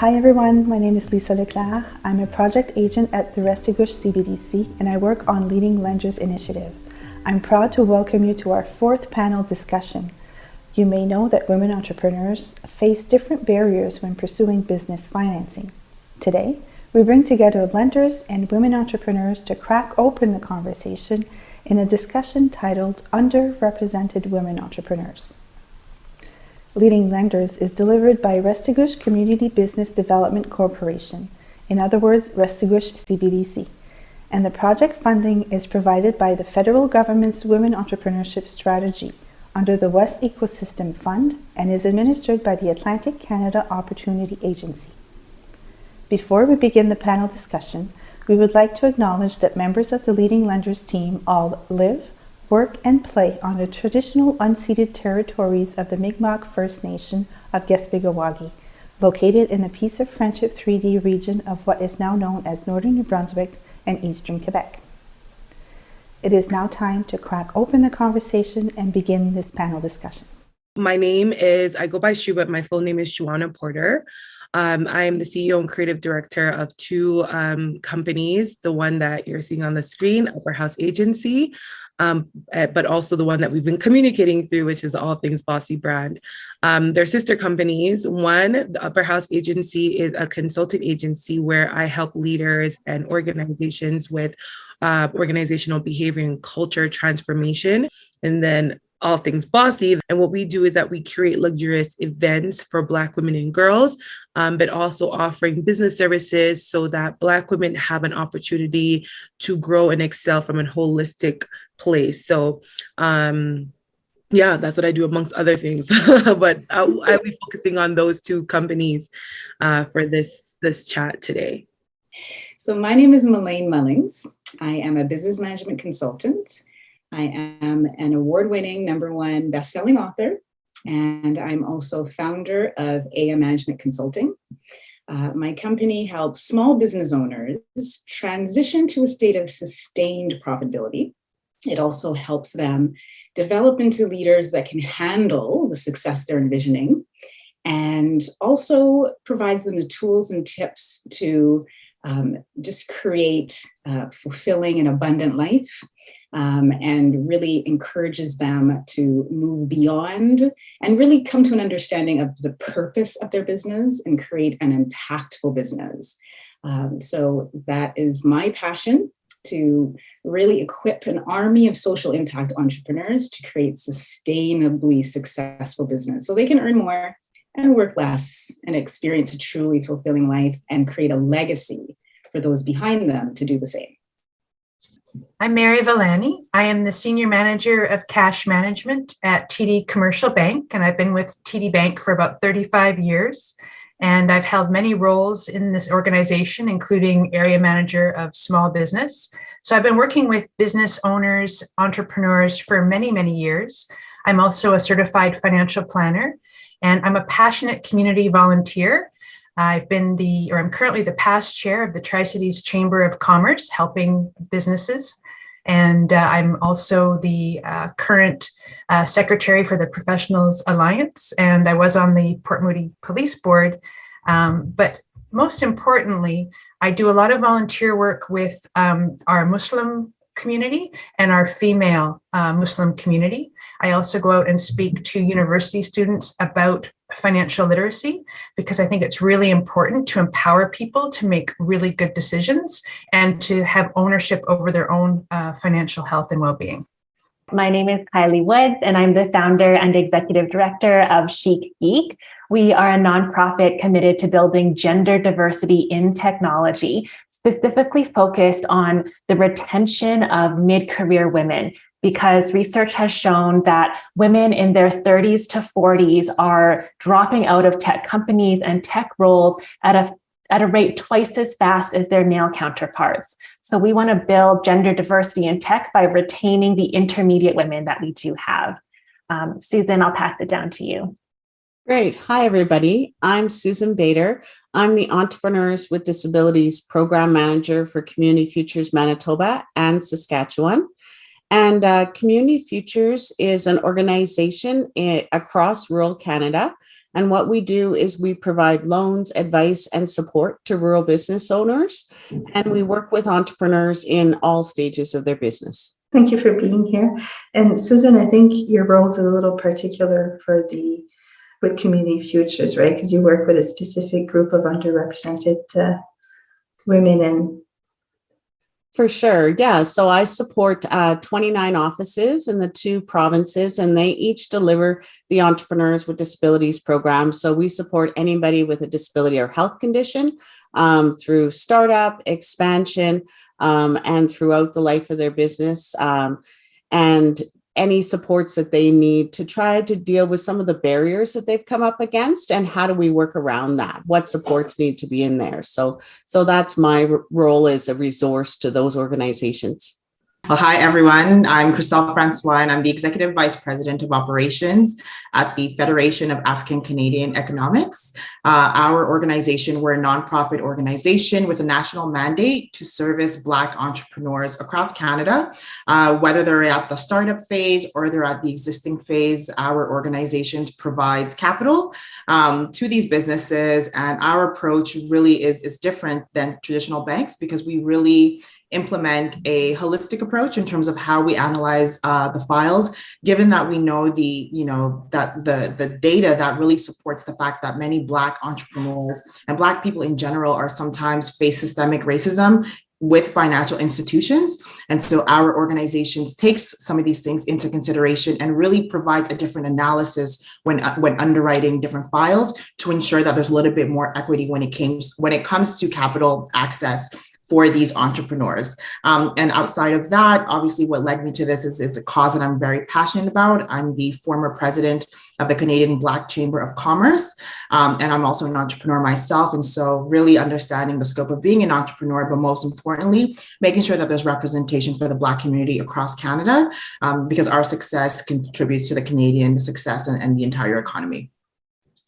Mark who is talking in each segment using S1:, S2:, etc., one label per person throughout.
S1: Hi everyone, my name is Lisa Leclerc. I'm a project agent at the Restigouche CBDC and I work on Leading Lenders Initiative. I'm proud to welcome you to our fourth panel discussion. You may know that women entrepreneurs face different barriers when pursuing business financing. Today, we bring together lenders and women entrepreneurs to crack open the conversation in a discussion titled Underrepresented Women Entrepreneurs. Leading Lenders is delivered by Restigouche Community Business Development Corporation, in other words, Restigouche CBDC, and the project funding is provided by the federal government's Women Entrepreneurship Strategy under the West Ecosystem Fund and is administered by the Atlantic Canada Opportunity Agency. Before we begin the panel discussion, we would like to acknowledge that members of the Leading Lenders team all live, work and play on the traditional unceded territories of the Mi'kmaq First Nation of Gaspégoagé, located in the Peace of Friendship 3D region of what is now known as Northern New Brunswick and Eastern Quebec. It is now time to crack open the conversation and begin this panel discussion.
S2: My name is, I go by Shu, but my full name is Shuana Porter. I am the CEO and creative director of two companies, the one that you're seeing on the screen, Upper House Agency, but also the one that we've been communicating through, which is the All Things Bossy brand. They're sister companies. One, the Upper House Agency, is a consulting agency where I help leaders and organizations with organizational behavior and culture transformation. And then All Things Bossy. And what we do is that we curate luxurious events for Black women and girls, but also offering business services so that Black women have an opportunity to grow and excel from a holistic place. So, that's what I do amongst other things. But I'll be focusing on those two companies for this chat today.
S3: So my name is Melaine Mullings. I am a business management consultant. I am an award-winning #1 best-selling author, and I'm also founder of AM Management Consulting. My company helps small business owners transition to a state of sustained profitability. It also helps them develop into leaders that can handle the success they're envisioning, and also provides them the tools and tips to just create a fulfilling and abundant life, and really encourages them to move beyond and really come to an understanding of the purpose of their business and create an impactful business. So that is my passion, to really equip an army of social impact entrepreneurs to create sustainably successful business so they can earn more and work less and experience a truly fulfilling life and create a legacy for those behind them to do the same.
S4: I'm Mary Villani. I am the Senior Manager of Cash Management at TD Commercial Bank, and I've been with TD Bank for about 35 years. And I've held many roles in this organization, including Area Manager of Small Business. So I've been working with business owners, entrepreneurs for many, many years. I'm also a certified financial planner, and I'm a passionate community volunteer. I'm currently the past chair of the Tri-Cities Chamber of Commerce, helping businesses. And I'm also the current secretary for the Professionals Alliance, and I was on the Port Moody Police Board. But most importantly, I do a lot of volunteer work with our Muslim community and our female Muslim community. I also go out and speak to university students about financial literacy, because I think it's really important to empower people to make really good decisions and to have ownership over their own financial health and well-being.
S5: My name is Kylie Woods, and I'm the founder and executive director of Chic Geek. We are a nonprofit committed to building gender diversity in technology, specifically focused on the retention of mid-career women, because research has shown that women in their 30s to 40s are dropping out of tech companies and tech roles at a rate twice as fast as their male counterparts. So we want to build gender diversity in tech by retaining the intermediate women that we do have. Susan, I'll pass it down to you.
S6: Great. Hi, everybody. I'm Susan Bader. I'm the Entrepreneurs with Disabilities Program Manager for Community Futures Manitoba and Saskatchewan. And Community Futures is an organization across rural Canada And what we do is we provide loans, advice, and support to rural business owners. And we work with entrepreneurs in all stages of their business.
S1: Thank you for being here. And Susan, I think your role is a little particular with Community Futures, right? Because you work with a specific group of underrepresented women and
S6: For sure. Yeah. So I support 29 offices in the 2 provinces, and they each deliver the Entrepreneurs with Disabilities program. So we support anybody with a disability or health condition through startup, expansion, and throughout the life of their business. And any supports that they need to try to deal with some of the barriers that they've come up against, and how do we work around that? What supports need to be in there? So that's my role as a resource to those organizations.
S7: Well, hi, everyone. I'm Christelle Francois, and I'm the Executive Vice President of Operations at the Federation of African Canadian Economics. Our organization, we're a nonprofit organization with a national mandate to service Black entrepreneurs across Canada, whether they're at the startup phase or they're at the existing phase. Our organization provides capital to these businesses, and our approach really is different than traditional banks because we really implement a holistic approach in terms of how we analyze the files, given that we know that the data that really supports the fact that many Black entrepreneurs and Black people in general are sometimes face systemic racism with financial institutions. And so our organizations takes some of these things into consideration and really provides a different analysis when underwriting different files to ensure that there's a little bit more equity when it comes to capital access for these entrepreneurs. And outside of that, obviously what led me to this is a cause that I'm very passionate about. I'm the former president of the Canadian Black Chamber of Commerce, and I'm also an entrepreneur myself. And so really understanding the scope of being an entrepreneur, but most importantly, making sure that there's representation for the Black community across Canada, because our success contributes to the Canadian success and the entire economy.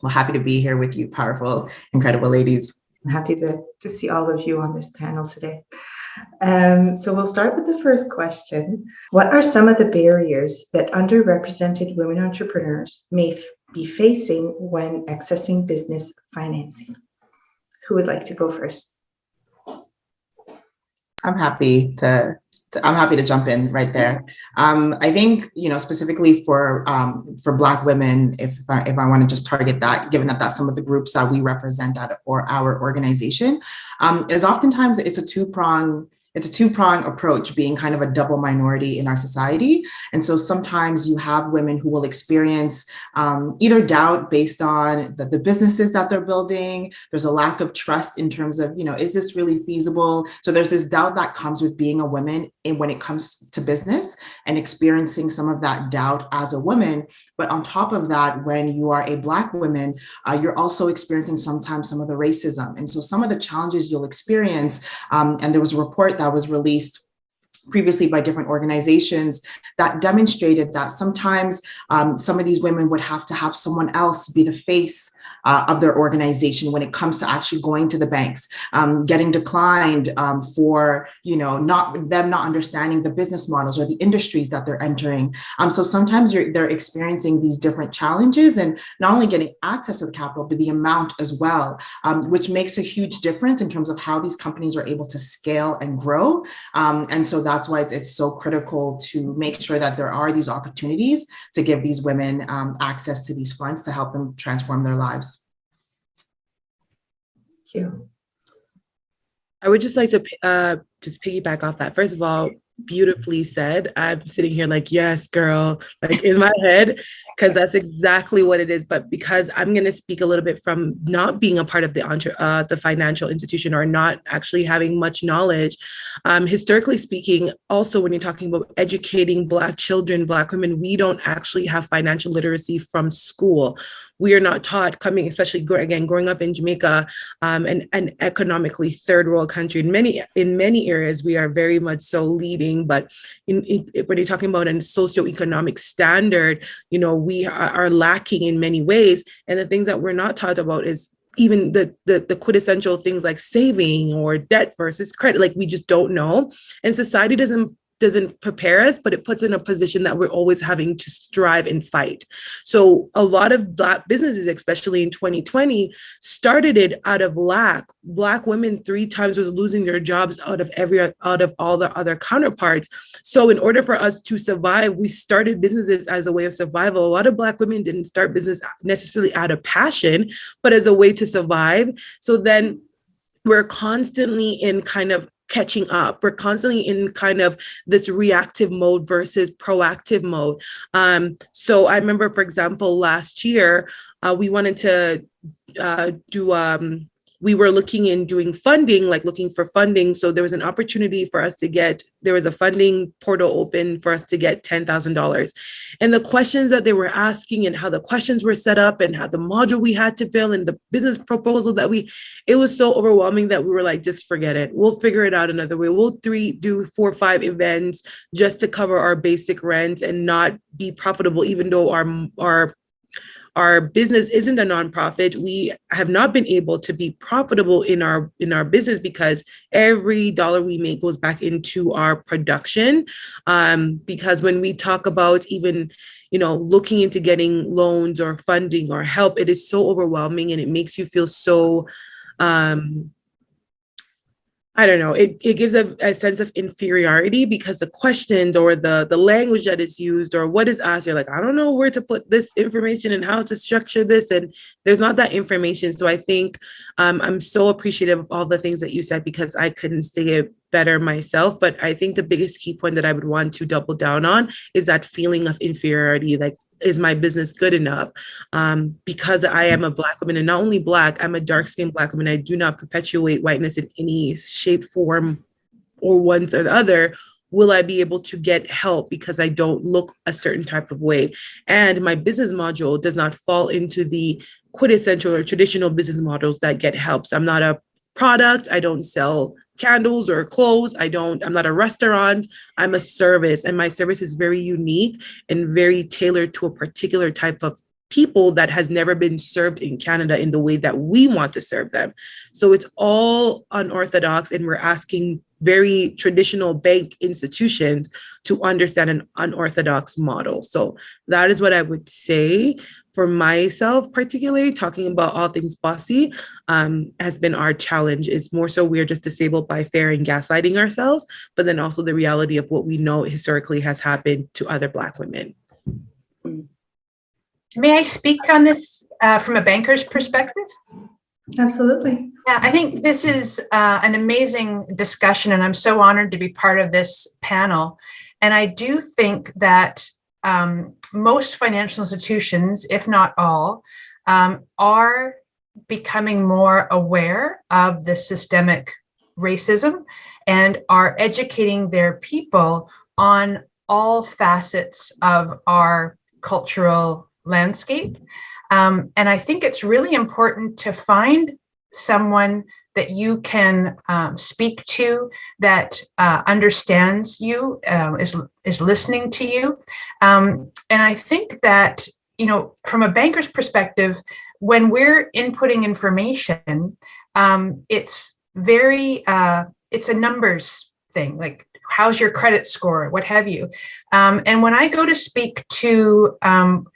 S7: Well, happy to be here with you, powerful, incredible ladies.
S1: I'm happy to see all of you on this panel today. So we'll start with the first question. What are some of the barriers that underrepresented women entrepreneurs may be facing when accessing business financing? Who would like to go first?
S7: I'm happy to jump in right there. I think, specifically for Black women, if I want to just target that, given that that's some of the groups that we represent at or our organization, is oftentimes it's a two-prong approach, being kind of a double minority in our society. And so sometimes you have women who will experience either doubt based on the businesses that they're building. There's a lack of trust in terms of, is this really feasible? So there's this doubt that comes with being a woman when it comes to business and experiencing some of that doubt as a woman. But on top of that, when you are a Black woman, you're also experiencing sometimes some of the racism. And so some of the challenges you'll experience, and there was a report that was released previously by different organizations that demonstrated that sometimes some of these women would have to have someone else be the face of their organization when it comes to actually going to the banks, getting declined for not understanding the business models or the industries that they're entering. So sometimes they're experiencing these different challenges, and not only getting access to the capital, but the amount as well, which makes a huge difference in terms of how these companies are able to scale and grow. And so that's why it's so critical to make sure that there are these opportunities to give these women access to these funds to help them transform their lives.
S1: Thank you.
S2: I would just like to just piggyback off that. First of all, beautifully said. I'm sitting here like, yes, girl, like in my head, because that's exactly what it is. But because I'm going to speak a little bit from not being a part of the financial institution or not actually having much knowledge, historically speaking, also when you're talking about educating Black children, Black women, we don't actually have financial literacy from school. We are not taught especially growing up in Jamaica, an economically third world country. In many areas, we are very much so leading, but when you're talking about a socioeconomic standard, we are lacking in many ways. And the things that we're not taught about is even the quintessential things like saving or debt versus credit. Like, we just don't know. And society doesn't doesn't prepare us, but it puts in a position that we're always having to strive and fight. So a lot of Black businesses, especially in 2020, started it out of lack. Black women 3 times was losing their jobs out of all the other counterparts. So in order for us to survive, we started businesses as a way of survival. A lot of Black women didn't start business necessarily out of passion, but as a way to survive. So then we're constantly in kind of catching up. We're constantly in kind of this reactive mode versus proactive mode. So I remember, for example, last year, we wanted to we were looking in doing funding, like looking for funding. So there was an opportunity for us to there was a funding portal open for us to get $10,000. And the questions that they were asking and how the questions were set up and how the module we had to fill and the business proposal it was so overwhelming that we were like, just forget it. We'll figure it out another way. We'll do 4 or 5 events just to cover our basic rent and not be profitable, even though our business isn't a nonprofit. We have not been able to be profitable in our business because every dollar we make goes back into our production. Because when we talk about even, looking into getting loans or funding or help, it is so overwhelming and it makes you feel so, I don't know, it gives a sense of inferiority because the questions or the language that is used or what is asked, you're like, I don't know where to put this information and how to structure this. And there's not that information. So I think I'm so appreciative of all the things that you said because I couldn't say it better myself. But I think the biggest key point that I would want to double down on is that feeling of inferiority. Like, is my business good enough? Because I am a Black woman, and not only Black, I'm a dark-skinned Black woman. I do not perpetuate whiteness in any shape, form, or one or the other. Will I be able to get help because I don't look a certain type of way? And my business module does not fall into the quintessential or traditional business models that get help. So I'm not a product. I don't sell candles or clothes. I'm not a restaurant. I'm a service, and my service is very unique and very tailored to a particular type of people that has never been served in Canada in the way that we want to serve them. So it's all unorthodox, and we're asking very traditional bank institutions to understand an unorthodox model. So that is what I would say. For myself, particularly talking about all things bossy, has been our challenge. Is more so we're just disabled by fear and gaslighting ourselves, but then also the reality of what we know historically has happened to other Black women.
S4: May I speak on this from a banker's perspective?
S8: Absolutely.
S4: Yeah, I think this is an amazing discussion, and I'm so honored to be part of this panel. And I do think that most financial institutions, if not all, are becoming more aware of the systemic racism and are educating their people on all facets of our cultural landscape. And I think it's really important to find someone that you can speak to, that understands you, is listening to you. And I think that, from a banker's perspective, when we're inputting information, it's a numbers thing, like how's your credit score, what have you. And when I go to speak to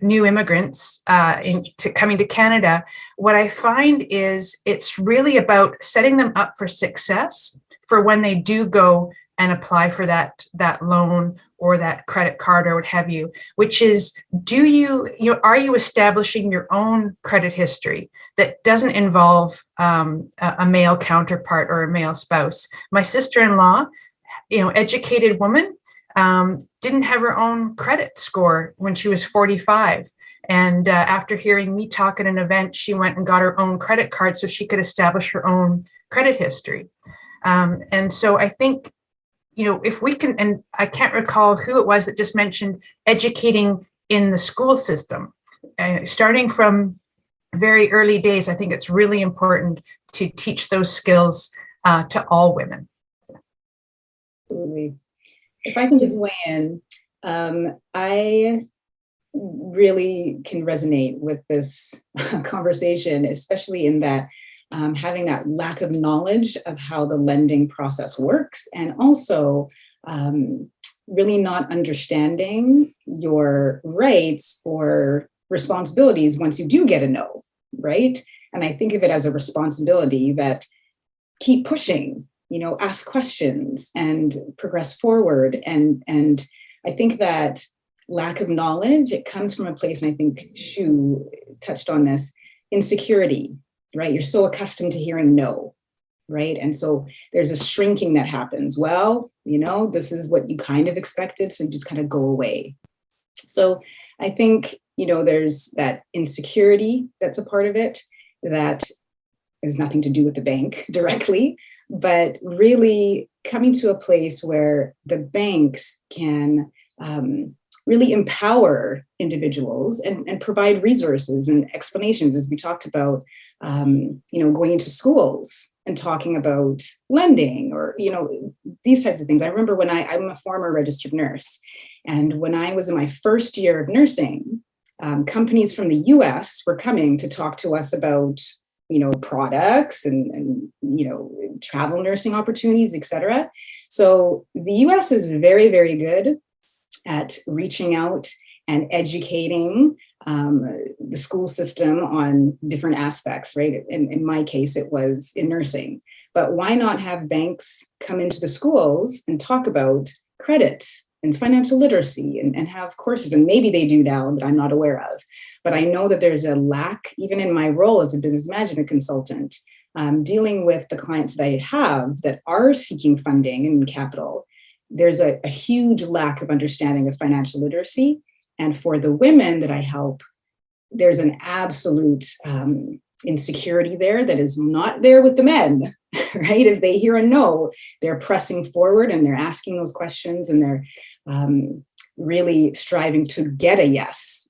S4: new immigrants coming to Canada, what I find is it's really about setting them up for success for when they do go and apply for that loan or that credit card or what have you, which is, are you establishing your own credit history that doesn't involve a male counterpart or a male spouse? My sister-in-law, educated woman, didn't have her own credit score when she was 45. And after hearing me talk at an event, she went and got her own credit card so she could establish her own credit history. And so I think, if we can, and I can't recall who it was that just mentioned educating in the school system, starting from very early days, I think it's really important to teach those skills to all women.
S3: Absolutely. If I can just weigh in, I really can resonate with this conversation, especially in that having that lack of knowledge of how the lending process works, and also really not understanding your rights or responsibilities once you do get a no, right? And I think of it as a responsibility that keep pushing, ask questions and progress forward. And I think that lack of knowledge, it comes from a place, and I think Shu touched on this, insecurity, right? You're so accustomed to hearing no, right? And so there's a shrinking that happens. Well, this is what you kind of expected, so you just kind of go away. So I think, there's that insecurity that's a part of it that has nothing to do with the bank directly, but really coming to a place where the banks can really empower individuals and provide resources and explanations, as we talked about, going into schools and talking about lending or, these types of things. I remember when I'm a former registered nurse, and when I was in my first year of nursing, companies from the US were coming to talk to us about, products and travel nursing opportunities, et cetera. So the US is very, very good at reaching out and educating the school system on different aspects, right? In my case, it was in nursing. But why not have banks come into the schools and talk about credit and financial literacy and have courses? And maybe they do now that I'm not aware of. But I know that there's a lack, even in my role as a business management consultant, dealing with the clients that I have that are seeking funding and capital. There's a huge lack of understanding of financial literacy. And for the women that I help, there's an absolute insecurity there that is not there with the men, right? If they hear a no, they're pressing forward and they're asking those questions and they're really striving to get a yes.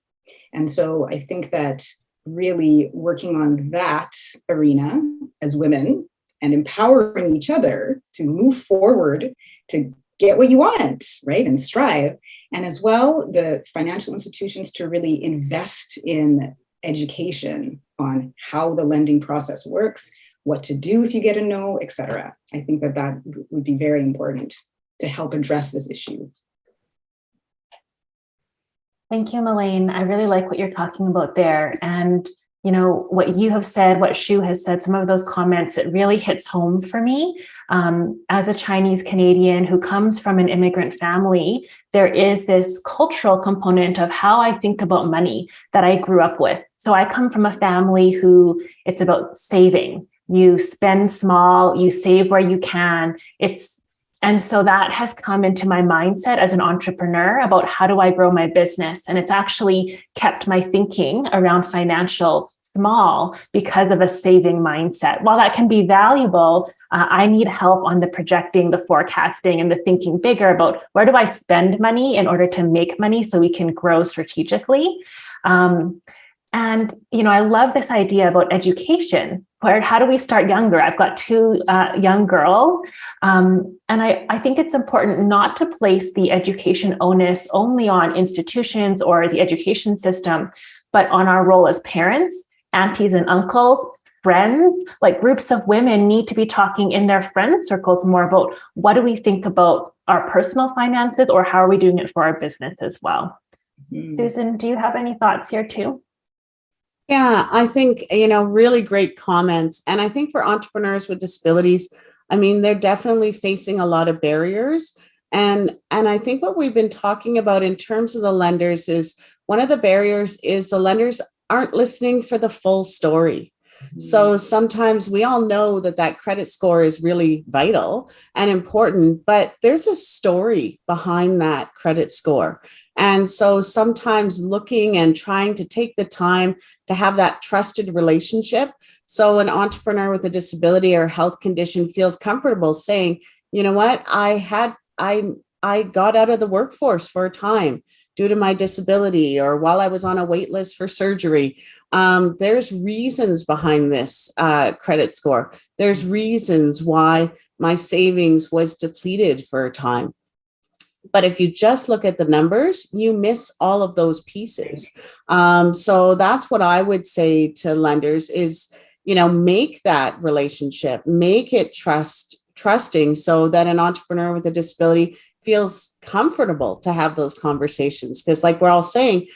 S3: And so I think that really working on that arena as women and empowering each other to move forward, to get what you want, right? And strive. And as well, the financial institutions to really invest in education on how the lending process works, what to do if you get a no, et cetera. I think that would be very important to help address this issue.
S5: Thank you, Melaine. I really like what you're talking about there. And, what you have said, what Shu has said, some of those comments, it really hits home for me. As a Chinese Canadian who comes from an immigrant family, there is this cultural component of how I think about money that I grew up with. So I come from a family who it's about saving. You spend small, you save where you can. And so that has come into my mindset as an entrepreneur about how do I grow my business? And it's actually kept my thinking around financial small because of a saving mindset. While that can be valuable, I need help on the projecting, the forecasting, and the thinking bigger about where do I spend money in order to make money so we can grow strategically. And, I love this idea about education. How do we start younger? I've got two young girls. And I think it's important not to place the education onus only on institutions or the education system, but on our role as parents, aunties and uncles, friends. Like groups of women need to be talking in their friend circles more about what do we think about our personal finances or how are we doing it for our business as well. Mm-hmm. Susan, do you have any thoughts here too?
S6: Yeah, I think, really great comments. And I think for entrepreneurs with disabilities, they're definitely facing a lot of barriers. And I think what we've been talking about in terms of the lenders is one of the barriers is the lenders aren't listening for the full story. Mm-hmm. So sometimes we all know that credit score is really vital and important, but there's a story behind that credit score. And so sometimes looking and trying to take the time to have that trusted relationship. So an entrepreneur with a disability or health condition feels comfortable saying, you know what, I got out of the workforce for a time due to my disability or while I was on a wait list for surgery. There's reasons behind this credit score. There's reasons why my savings was depleted for a time. But if you just look at the numbers, you miss all of those pieces. So that's what I would say to lenders is, make that relationship, make it trusting so that an entrepreneur with a disability feels comfortable to have those conversations. Because like we're all saying,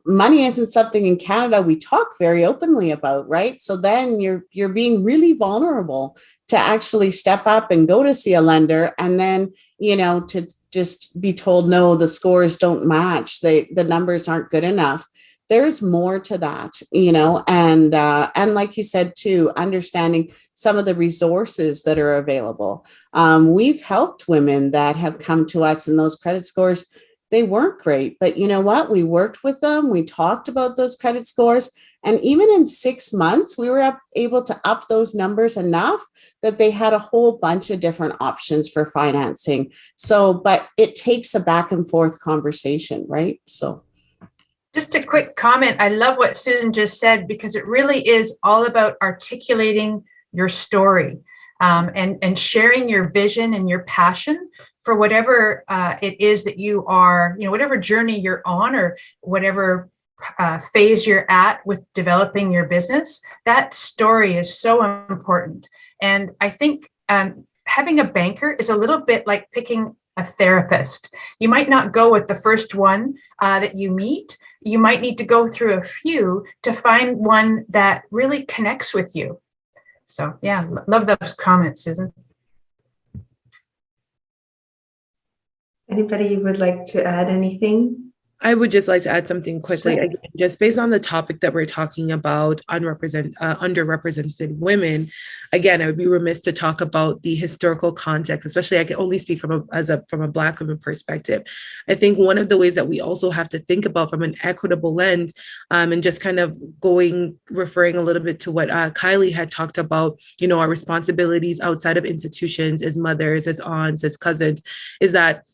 S6: money isn't something in Canada we talk very openly about, right? So then you're being really vulnerable to actually step up and go to see a lender, and then, to just be told, no, the scores don't match. The numbers aren't good enough. There's more to that, and like you said too, understanding some of the resources that are available. We've helped women that have come to us, and those credit scores, they weren't great, but you know what? We worked with them. We talked about those credit scores. And even in 6 months, we were able to up those numbers enough that they had a whole bunch of different options for financing. So, but it takes a back and forth conversation, right? So.
S4: Just a quick comment. I love what Susan just said, because it really is all about articulating your story, and sharing your vision and your passion for whatever it is that you are, whatever journey you're on, or whatever phase you're at with developing your business. That story is so important. And I think having a banker is a little bit like picking a therapist. You might not go with the first one that you meet. You might need to go through a few to find one that really connects with you. So yeah, love those comments, Susan.
S8: Anybody would like to add anything?
S2: I would just like to add something quickly,
S8: Sure.
S2: again, just based on the topic that we're talking about, underrepresented women. Again, I would be remiss to talk about the historical context, especially I can only speak from a Black woman perspective. I think one of the ways that we also have to think about from an equitable lens, and just kind of referring a little bit to what Kylie had talked about, our responsibilities outside of institutions as mothers, as aunts, as cousins, is that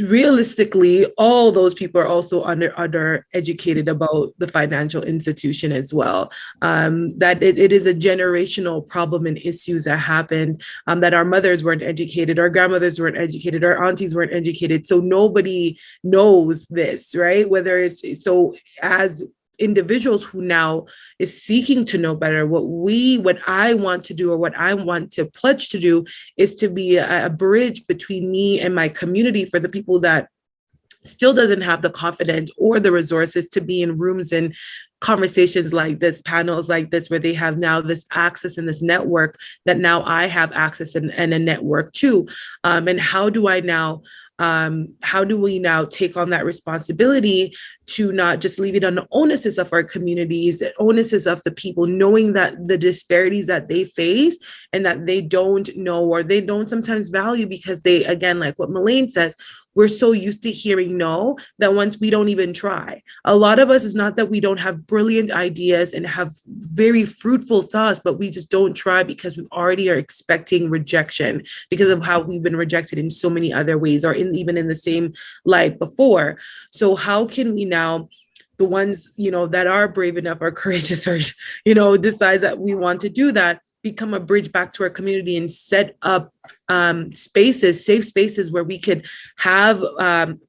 S2: realistically, all those people are also undereducated about the financial institution as well. That it is a generational problem and issues that happen, that our mothers weren't educated, our grandmothers weren't educated, our aunties weren't educated. So nobody knows this, right? Whether it's so as individuals who now is seeking to know better, what I want to do, or what I want to pledge to do, is to be a bridge between me and my community for the people that still doesn't have the confidence or the resources to be in rooms and conversations like this, panels like this, where they have now this access and this network that now I have access and a network to. And how do we now take on that responsibility to not just leave it on the onuses of our communities, the onuses of the people, knowing that the disparities that they face and that they don't know, or they don't sometimes value, because they, again, like what Melaine says, we're so used to hearing no that once we don't even try. A lot of us, is not that we don't have brilliant ideas and have very fruitful thoughts, but we just don't try because we already are expecting rejection because of how we've been rejected in so many other ways, or even in the same light before. So how can we now, the ones, that are brave enough or courageous, or, decides that we want to do that, become a bridge back to our community and set up safe spaces where we could have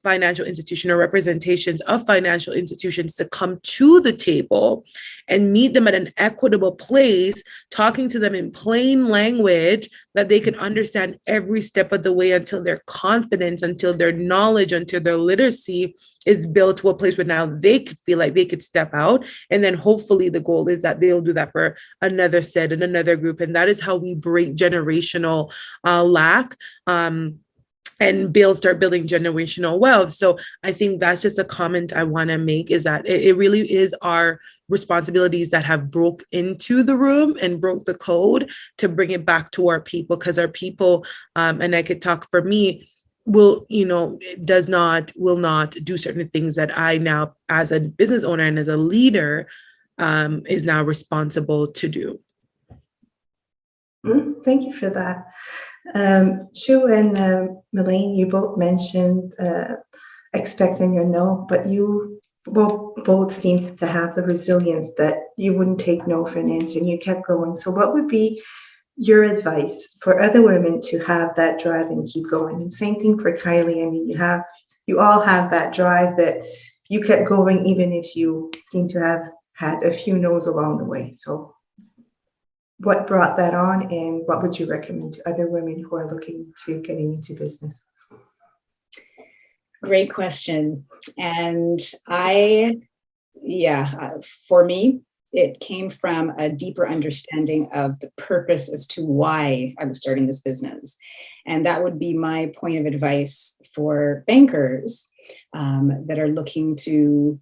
S2: financial institution or representations of financial institutions to come to the table and meet them at an equitable place, talking to them in plain language that they can understand every step of the way, until their confidence, until their knowledge, until their literacy is built to a place where now they could feel like they could step out. And then hopefully the goal is that they'll do that for another set and another group. And that is how we break generational lack, and start building generational wealth. So I think that's just a comment I want to make, is that it really is our responsibilities that have broke into the room and broke the code to bring it back to our people, because our people, and I could talk for me, will not do certain things that I now, as a business owner and as a leader, is now responsible to do.
S8: Thank you for that. Shu and Melaine, you both mentioned expecting your no, but you both seemed to have the resilience that you wouldn't take no for an answer, and you kept going. So what would be your advice for other women to have that drive and keep going? And same thing for Kylie. I mean, you all have that drive that you kept going, even if you seem to have had a few no's along the way. So what brought that on, and what would you recommend to other women who are looking to getting into business?
S3: Great question. And for me, it came from a deeper understanding of the purpose as to why I was starting this business. And that would be my point of advice for bankers that are looking to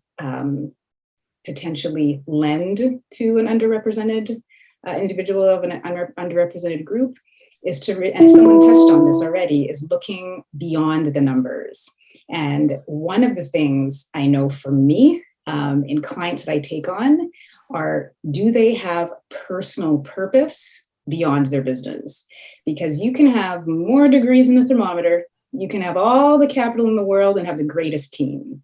S3: potentially lend to an underrepresented individual of an underrepresented group, is to, and someone touched on this already, is looking beyond the numbers. And one of the things I know for me in clients that I take on are, do they have personal purpose beyond their business? Because you can have more degrees in the thermometer, you can have all the capital in the world and have the greatest team.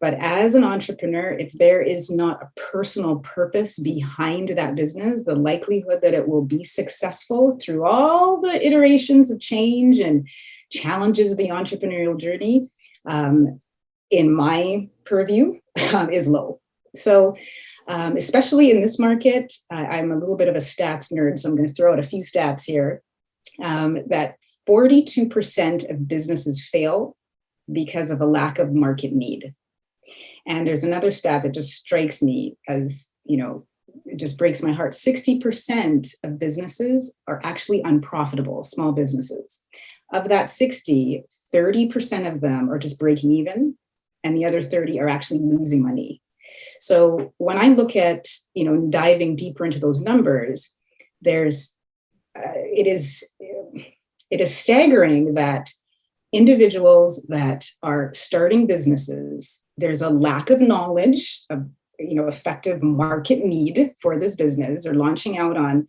S3: But as an entrepreneur, if there is not a personal purpose behind that business, the likelihood that it will be successful through all the iterations of change and challenges of the entrepreneurial journey, in my purview, is low. So especially in this market, I'm a little bit of a stats nerd, so I'm going to throw out a few stats here, that 42% of businesses fail because of a lack of market need. And there's another stat that just strikes me as, it just breaks my heart. 60% of businesses are actually unprofitable, small businesses. Of that 60, 30% of them are just breaking even, and the other 30 are actually losing money. So when I look at, diving deeper into those numbers, it is staggering that individuals that are starting businesses, there's a lack of knowledge of, effective market need for this business. They're launching out on,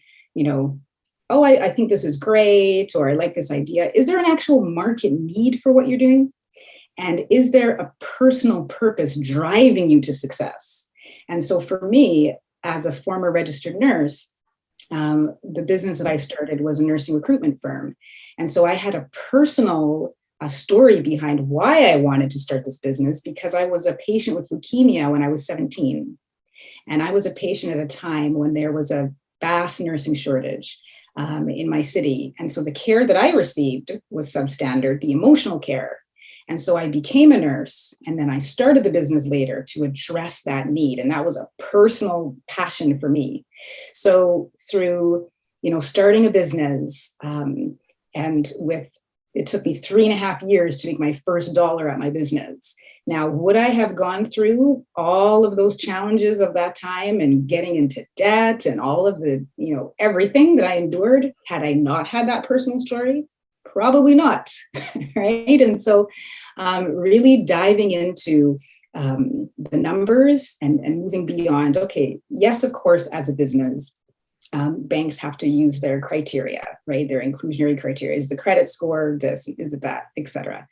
S3: oh, I think this is great, or I like this idea. Is there an actual market need for what you're doing? And is there a personal purpose driving you to success? And so for me, as a former registered nurse, the business that I started was a nursing recruitment firm. And so I had a personal story behind why I wanted to start this business, because I was a patient with leukemia when I was 17. And I was a patient at a time when there was a vast nursing shortage in my city. And so the care that I received was substandard, the emotional care. And so I became a nurse, and then I started the business later to address that need. And that was a personal passion for me. So through, starting a business, it took me 3.5 years to make my first dollar at my business. Now, would I have gone through all of those challenges of that time and getting into debt and all of the, everything that I endured, had I not had that personal story? Probably not, right? And so really diving into the numbers and moving beyond, okay, yes, of course, as a business, banks have to use their criteria, right? Their inclusionary criteria. Is the credit score this? Is it that? Et cetera.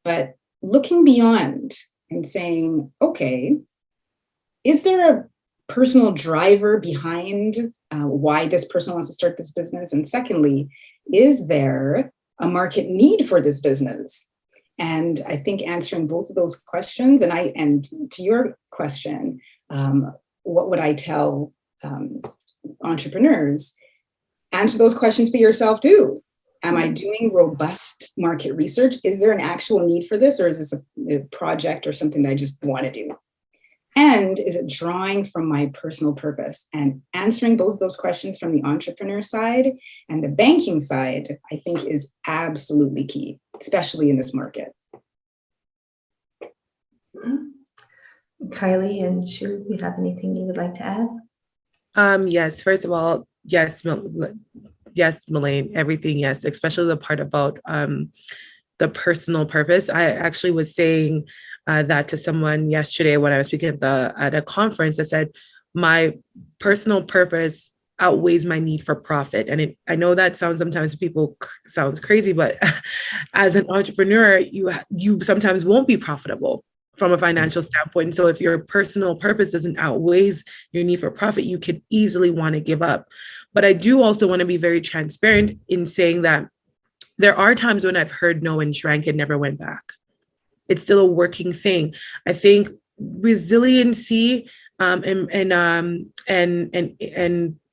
S3: But looking beyond and saying, okay, is there a personal driver behind why this person wants to start this business? And secondly, is there a market need for this business? And I think answering both of those questions, and to your question, what would I tell entrepreneurs? Answer those questions for yourself too. Am I doing robust market research? Is there an actual need for this, or is this a project or something that I just want to do? And is it drawing from my personal purpose? And answering both of those questions from the entrepreneur side and the banking side, I think, is absolutely key, especially in this market.
S8: Kylie and Shu, you have anything you would like to add?
S2: Yes, first of all, yes, Melaine, everything, yes, especially the part about the personal purpose. I actually was saying that to someone yesterday when I was speaking at a conference. I said, my personal purpose outweighs my need for profit. And I know that sometimes people sounds crazy, but as an entrepreneur, you sometimes won't be profitable from a financial standpoint. So if your personal purpose doesn't outweighs your need for profit, you could easily want to give up. But I do also want to be very transparent in saying that there are times when I've heard no and shrank and never went back. It's still a working thing. I think resiliency and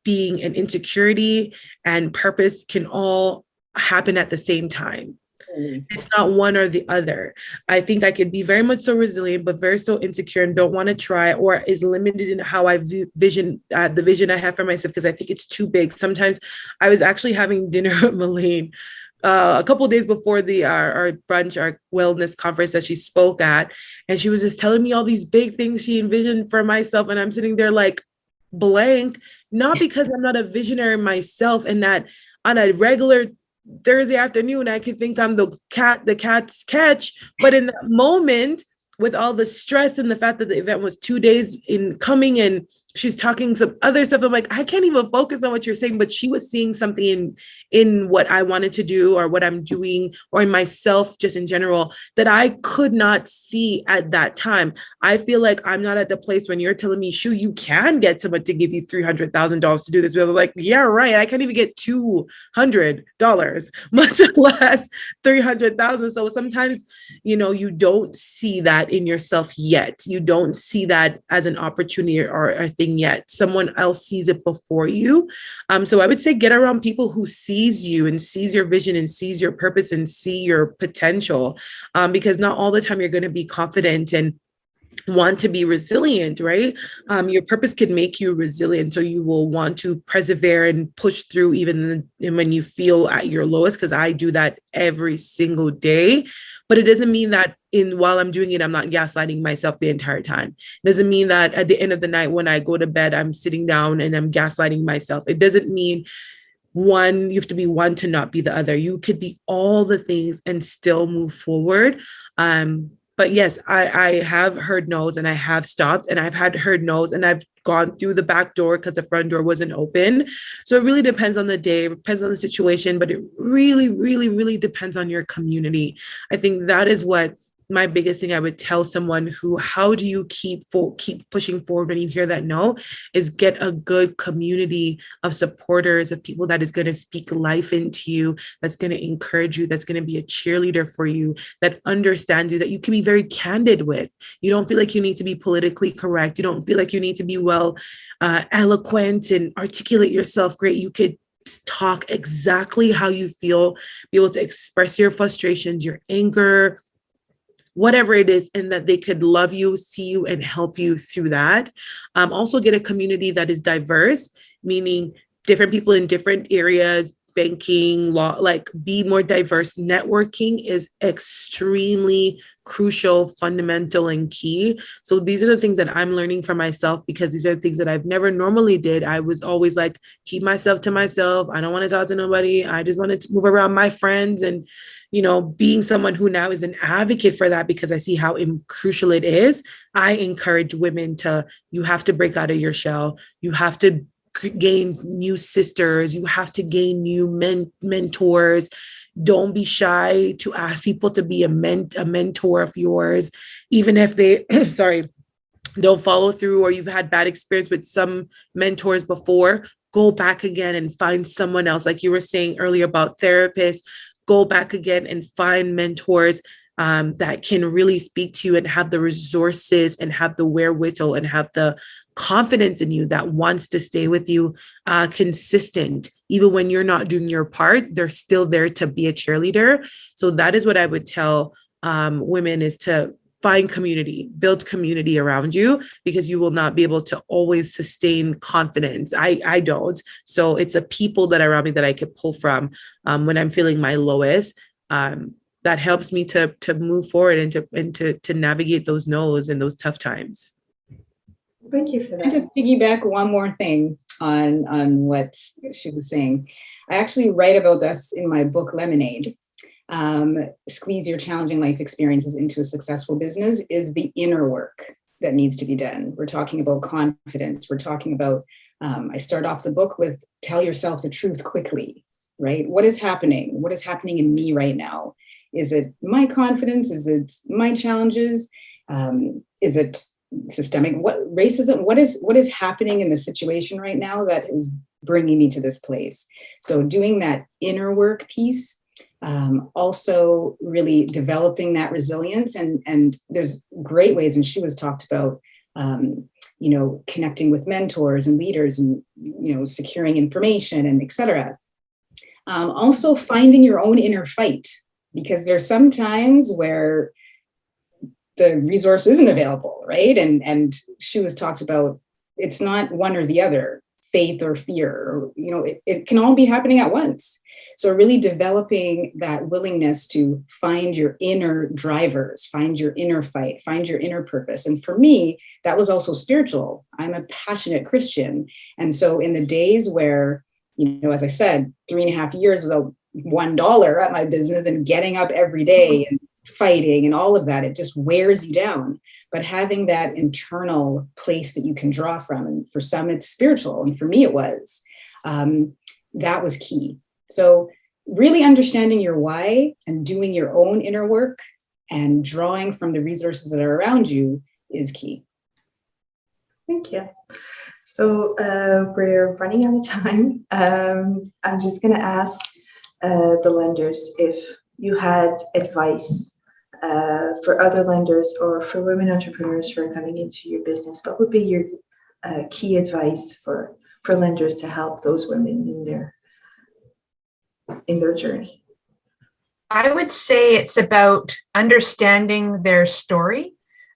S2: being an insecurity and purpose can all happen at the same time. It's not one or the other. I think I could be very much so resilient, but very so insecure and don't want to try, or is limited in how I vision the vision I have for myself because I think it's too big. Sometimes I was actually having dinner with Melaine a couple of days before our brunch, our wellness conference that she spoke at, and she was just telling me all these big things she envisioned for myself, and I'm sitting there like blank, not because I'm not a visionary myself, and that on a regular Thursday afternoon, I could think I'm the cat's catch. But in that moment, with all the stress and the fact that the event was 2 days in coming and she's talking some other stuff, I'm like, I can't even focus on what you're saying. But she was seeing something in what I wanted to do or what I'm doing or in myself just in general that I could not see at that time. I feel like I'm not at the place when you're telling me, Shu, you can get someone to give you $300,000 to do this. But I'm like, yeah, right. I can't even get $200, much less 300,000. So sometimes, you don't see that in yourself yet. You don't see that as an opportunity or a thing yet. Someone else sees it before you. So I would say get around people who sees you and sees your vision and sees your purpose and see your potential, because not all the time you're going to be confident and want to be resilient, right? Your purpose can make you resilient. So you will want to persevere and push through even when you feel at your lowest, because I do that every single day. But it doesn't mean that while I'm doing it, I'm not gaslighting myself the entire time. It doesn't mean that at the end of the night, when I go to bed, I'm sitting down and I'm gaslighting myself. It doesn't mean you have to be one to not be the other. You could be all the things and still move forward. But yes, I have heard no's and I have stopped, and I've heard no's and I've gone through the back door because the front door wasn't open. So it really depends on the day, it depends on the situation, but it really, really, really depends on your community. I think that is what my biggest thing I would tell someone how do you keep pushing forward when you hear that no, is get a good community of supporters, of people that is going to speak life into you, that's going to encourage you, that's going to be a cheerleader for you, that understands you, that you can be very candid with. You don't feel like you need to be politically correct. You don't feel like you need to be eloquent and articulate yourself great. You could talk exactly how you feel, be able to express your frustrations, your anger, whatever it is, and that they could love you, see you, and help you through that. Also get a community that is diverse, meaning different people in different areas, banking, law, like be more diverse. Networking is extremely crucial, fundamental, and key. So these are the things that I'm learning for myself, because these are the things that I've never normally did. I was always like, keep myself to myself. I don't want to talk to nobody. I just wanted to move around my friends, and being someone who now is an advocate for that because I see how crucial it is. I encourage women you have to break out of your shell. You have to gain new sisters. You have to gain new mentors. Don't be shy to ask people to be a mentor of yours, even if they, don't follow through, or you've had bad experience with some mentors before. Go back again and find someone else. Like you were saying earlier about therapists, go back again and find mentors that can really speak to you and have the resources and have the wherewithal and have the confidence in you, that wants to stay with you consistent. Even when you're not doing your part, they're still there to be a cheerleader. So that is what I would tell women, is to find community, build community around you, because you will not be able to always sustain confidence. I don't. So it's a people that are around me that I could pull from when I'm feeling my lowest. That helps me to move forward and to navigate those no's and those tough times.
S8: Thank you for that.
S3: I just piggyback one more thing on what she was saying. I actually write about this in my book, Lemonade. Squeeze your challenging life experiences into a successful business is the inner work that needs to be done. We're talking about confidence. We're talking about, I start off the book with tell yourself the truth quickly, right? What is happening? What is happening in me right now? Is it my confidence? Is it my challenges? Is it systemic? What racism? What is happening in the situation right now that is bringing me to this place? So doing that inner work piece, also really developing that resilience, and there's great ways, and she was talked about, connecting with mentors and leaders, and securing information, and etc. Also finding your own inner fight, because there's some times where the resource isn't available, right? And she was talked about, it's not one or the other, faith or fear, or, it can all be happening at once. So really developing that willingness to find your inner drivers, find your inner fight, find your inner purpose. And for me, that was also spiritual. I'm a passionate Christian. And so in the days where, as I said, 3.5 years without $1 at my business and getting up every day and fighting and all of that, it just wears you down. But having that internal place that you can draw from, and for some it's spiritual, and for me it was, that was key. So really understanding your why and doing your own inner work and drawing from the resources that are around you is key.
S8: Thank you. So we're running out of time. I'm just going to ask the lenders if you had advice for other lenders or for women entrepreneurs who are coming into your business. What would be your key advice for lenders to help those women in their journey?
S4: I would say it's about understanding their story.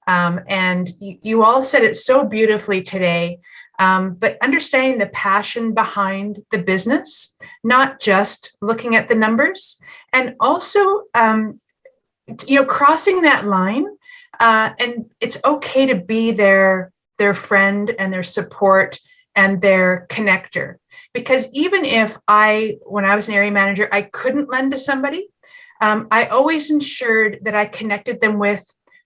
S4: And you all said it so beautifully today, but understanding the passion behind the business, not just looking at the numbers, and also, crossing that line. And it's okay to be their friend and their support and their connector. Because even if when I was an area manager, I couldn't lend to somebody, I always ensured that I connected them with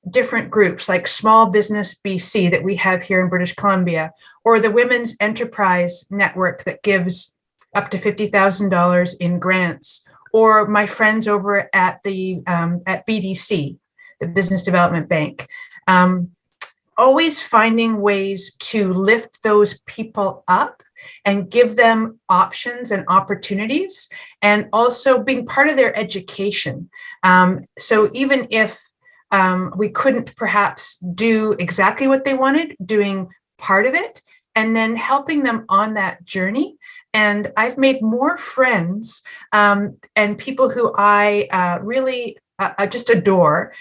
S4: different groups like Small Business BC that we have here in British Columbia, or the Women's Enterprise Network that gives up to $50,000 in grants, or my friends over at the at BDC, the Business Development Bank. Always finding ways to lift those people up and give them options and opportunities, and also being part of their education. So even if we couldn't perhaps do exactly what they wanted, doing part of it, and then helping them on that journey. And I've made more friends and people who I really just adore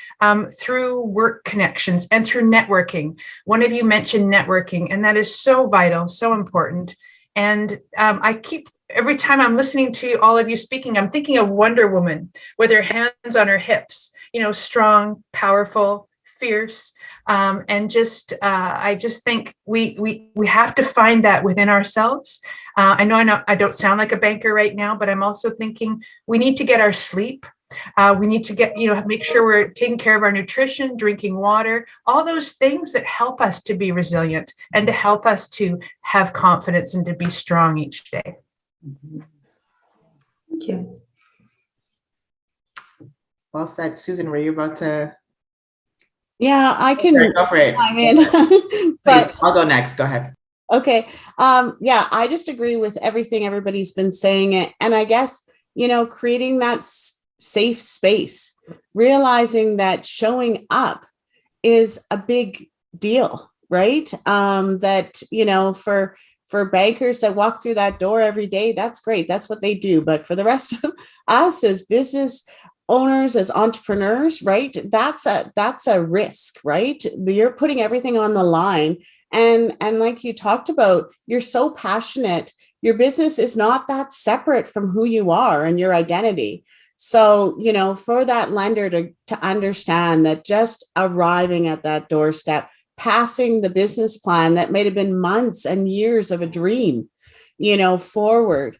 S4: through work connections and through networking. One of you mentioned networking, and that is so vital, so important. And every time I'm listening to all of you speaking, I'm thinking of Wonder Woman with her hands on her hips, strong, powerful, fierce. And I just think we have to find that within ourselves. I know I don't sound like a banker right now, but I'm also thinking we need to get our sleep. We need to make sure we're taking care of our nutrition, drinking water, all those things that help us to be resilient and to help us to have confidence and to be strong each day.
S8: Thank you.
S7: Well said. Susan, were you about to?
S6: Yeah, I can.
S7: Go for it.
S6: I mean, but
S7: I'll go next. Go ahead.
S6: Okay. Yeah, I just agree with everything everybody's been saying. And I guess, creating that safe space, realizing that showing up is a big deal, right? That, for bankers that walk through that door every day, that's great. That's what they do. But for the rest of us as business owners, as entrepreneurs, right? That's a risk, right? You're putting everything on the line. And like you talked about, you're so passionate. Your business is not that separate from who you are and your identity. So, for that lender to understand that just arriving at that doorstep, passing the business plan that might have been months and years of a dream, forward,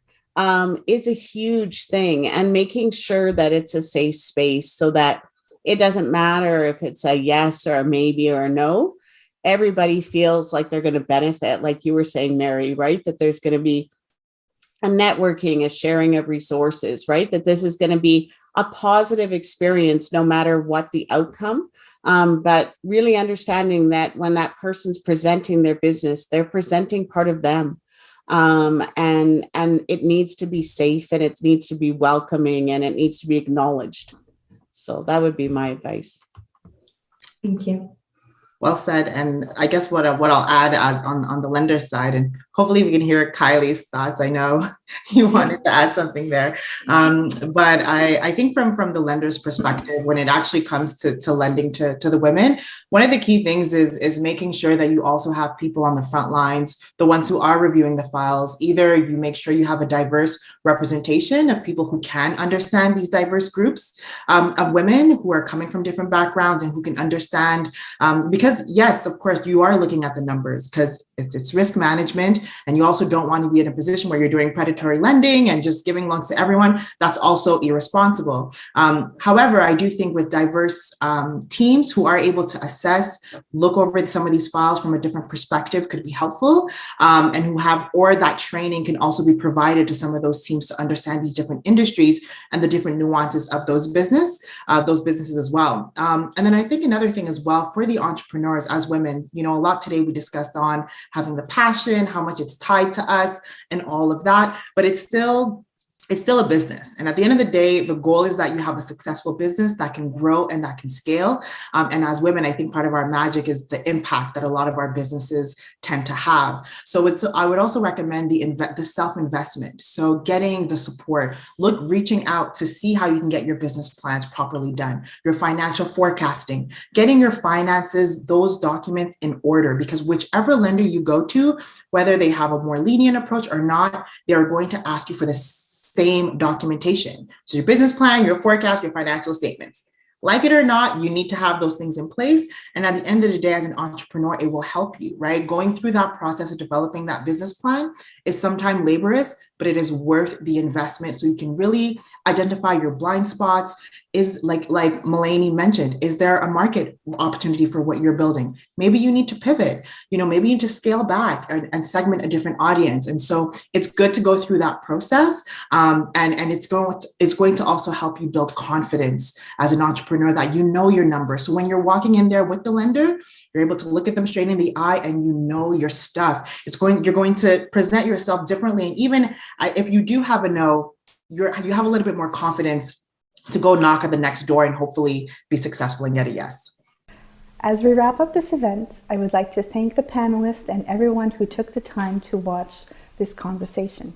S6: is a huge thing, and making sure that it's a safe space so that it doesn't matter if it's a yes or a maybe or a no. Everybody feels like they're going to benefit, like you were saying, Mary, right? That there's going to be a networking, a sharing of resources, right? That this is going to be a positive experience no matter what the outcome. But really understanding that when that person's presenting their business, they're presenting part of them. And it needs to be safe, and it needs to be welcoming, and it needs to be acknowledged. So that would be my advice.
S8: Thank you.
S7: Well said. And I guess what I'll add as on the lender side, and hopefully we can hear Kylie's thoughts. I know you wanted to add something there. But I think from the lender's perspective, when it actually comes to lending to the women, one of the key things is making sure that you also have people on the front lines, the ones who are reviewing the files. Either you make sure you have a diverse representation of people who can understand these diverse groups of women who are coming from different backgrounds and who can understand, because yes, of course, you are looking at the numbers because it's risk management, and you also don't want to be in a position where you're doing predatory lending and just giving loans to everyone. That's also irresponsible. However, I do think with diverse teams who are able to assess, look over some of these files from a different perspective could be helpful, and who have, or that training can also be provided to some of those teams to understand these different industries and the different nuances of those businesses as well. And then I think another thing as well for the entrepreneurs as women, a lot today we discussed on having the passion, how much it's tied to us and all of that, but it's still a business. And at the end of the day, the goal is that you have a successful business that can grow and that can scale. And as women, I think part of our magic is the impact that a lot of our businesses tend to have. So I would also recommend the self-investment. So getting the support, reaching out to see how you can get your business plans properly done, your financial forecasting, getting your finances, those documents in order, because whichever lender you go to, whether they have a more lenient approach or not, they are going to ask you for this same documentation. So your business plan, your forecast, your financial statements. Like it or not, you need to have those things in place. And at the end of the day, as an entrepreneur, it will help you, right? Going through that process of developing that business plan is sometimes laborious, but it is worth the investment. So you can really identify your blind spots. Is like Melanie mentioned, is there a market opportunity for what you're building? Maybe you need to pivot, maybe you need to scale back and segment a different audience. And so it's good to go through that process. And it's going to also help you build confidence as an entrepreneur that you know your numbers. So when you're walking in there with the lender, you're able to look at them straight in the eye and you know your stuff. You're going to present yourself differently. And even if you do have a no, you have a little bit more confidence to go knock at the next door and hopefully be successful and get a yes.
S1: As we wrap up this event, I would like to thank the panelists and everyone who took the time to watch this conversation.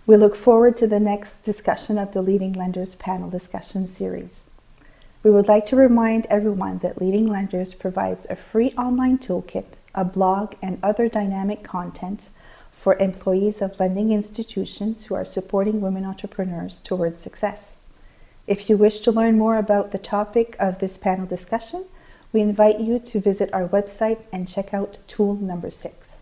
S1: We look forward to the next discussion of the Leading Lenders panel discussion series. We would like to remind everyone that Leading Lenders provides a free online toolkit, a blog, and other dynamic content for employees of lending institutions who are supporting women entrepreneurs towards success. If you wish to learn more about the topic of this panel discussion, we invite you to visit our website and check out tool number 6.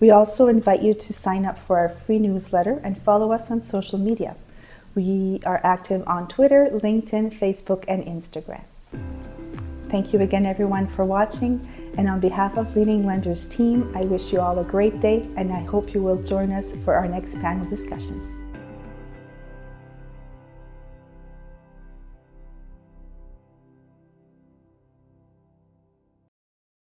S1: We also invite you to sign up for our free newsletter and follow us on social media. We are active on Twitter, LinkedIn, Facebook, and Instagram. Thank you again, everyone, for watching. And on behalf of Leading Lenders team, I wish you all a great day, and I hope you will join us for our next panel discussion.